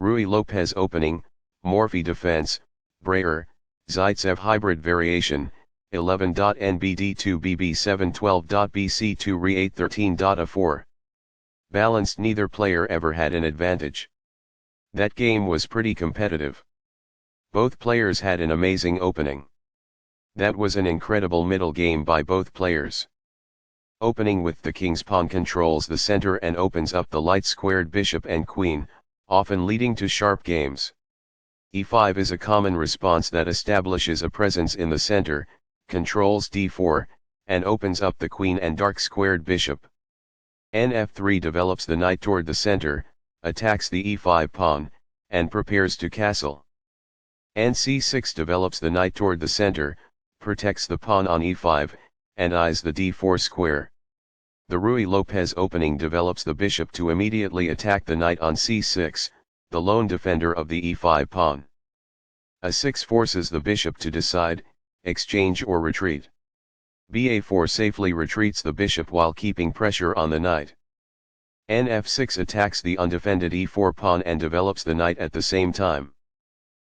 Ruy Lopez opening, Morphy defense, Breyer, Zaitsev hybrid variation, 11.NBD2BB712.BC2 Re 813.A4. Balanced, neither player ever had an advantage. That game was pretty competitive. Both players had an amazing opening. That was an incredible middle game by both players. Opening with the king's pawn controls the center and opens up the light-squared bishop and queen, often leading to sharp games. e5 is a common response that establishes a presence in the center, controls d4, and opens up the queen and dark-squared bishop. Nf3 develops the knight toward the center, attacks the e5 pawn, and prepares to castle. Nc6 develops the knight toward the center, protects the pawn on e5, and eyes the d4 square. The Ruy Lopez opening develops the bishop to immediately attack the knight on c6, the lone defender of the e5 pawn. a6 forces the bishop to decide, exchange or retreat. ba4 safely retreats the bishop while keeping pressure on the knight. Nf6 attacks the undefended e4 pawn and develops the knight at the same time.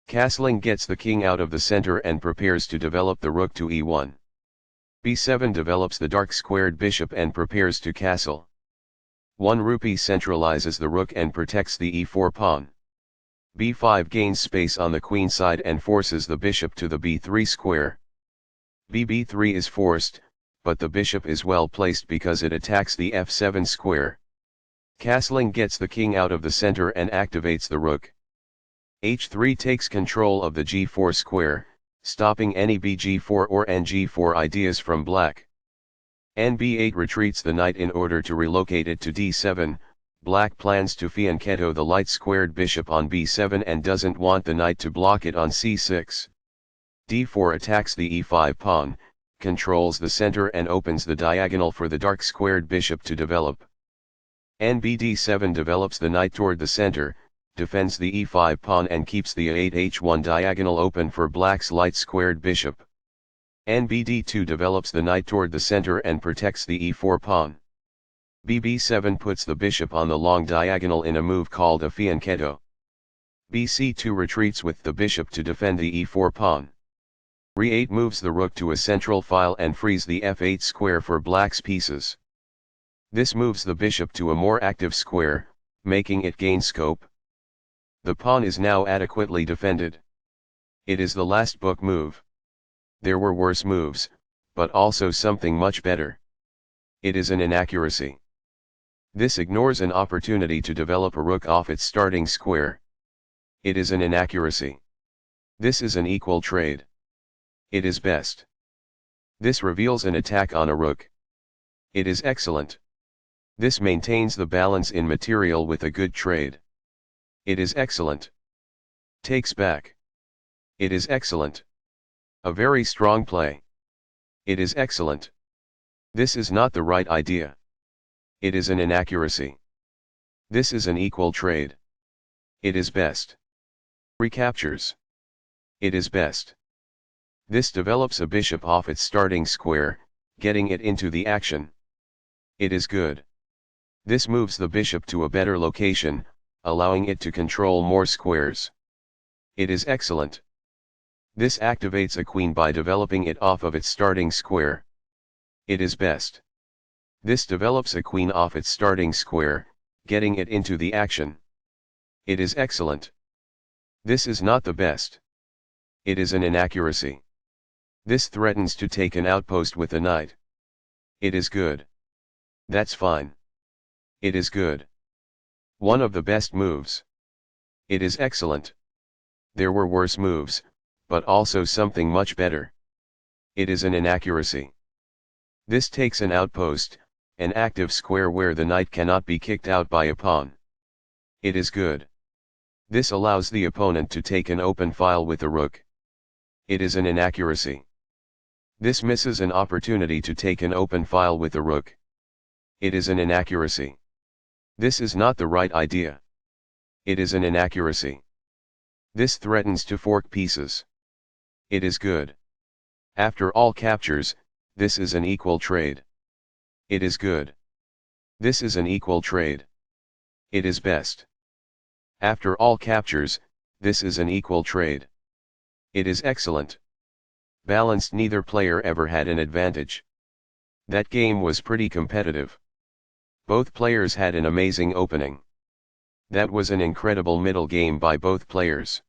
Castling gets the king out of the center and prepares to develop the rook to e1. b7 develops the dark-squared bishop and prepares to castle. 1 rupee centralizes the rook and protects the e4 pawn. b5 gains space on the queen side and forces the bishop to the b3 square. bb3 is forced, but the bishop is well placed because it attacks the f7 square. Castling gets the king out of the center and activates the rook. h3 takes control of the g4 square, stopping any bg4 or ng4 ideas from black. nb8 retreats the knight in order to relocate it to d7, black plans to fianchetto the light-squared bishop on b7 and doesn't want the knight to block it on c6. d4 attacks the e5 pawn, controls the center and opens the diagonal for the dark-squared bishop to develop. nbd7 develops the knight toward the center, defends the e5 pawn and keeps the a8h1 diagonal open for black's light-squared bishop. nbd2 develops the knight toward the center and protects the e4 pawn. bb7 puts the bishop on the long diagonal in a move called a fianchetto. bc2 retreats with the bishop to defend the e4 pawn. re8 moves the rook to a central file and frees the f8 square for black's pieces. This moves the bishop to a more active square, making it gain scope. The pawn is now adequately defended. It is the last book move. There were worse moves, but also something much better. It is an inaccuracy. This ignores an opportunity to develop a rook off its starting square. It is an inaccuracy. This is an equal trade. It is best. This reveals an attack on a rook. It is excellent. This maintains the balance in material with a good trade. It is excellent. Takes back. It is excellent. A very strong play. It is excellent. This is not the right idea. It is an inaccuracy. This is an equal trade. It is best. Recaptures. It is best. This develops a bishop off its starting square, getting it into the action. It is good. This moves the bishop to a better location, allowing it to control more squares. It is excellent. This activates a queen by developing it off of its starting square. It is best. This develops a queen off its starting square, getting it into the action. It is excellent. This is not the best. It is an inaccuracy. This threatens to take an outpost with the knight. It is good. That's fine. It is good. One of the best moves. It is excellent. There were worse moves, but also something much better. It is an inaccuracy. This takes an outpost, an active square where the knight cannot be kicked out by a pawn. It is good. This allows the opponent to take an open file with the rook. It is an inaccuracy. This misses an opportunity to take an open file with the rook. It is an inaccuracy. This is not the right idea. It is an inaccuracy. This threatens to fork pieces. It is good. After all captures, this is an equal trade. It is good. This is an equal trade. It is best. After all captures, this is an equal trade. It is excellent. Balanced, neither player ever had an advantage. That game was pretty competitive. Both players had an amazing opening. That was an incredible middle game by both players.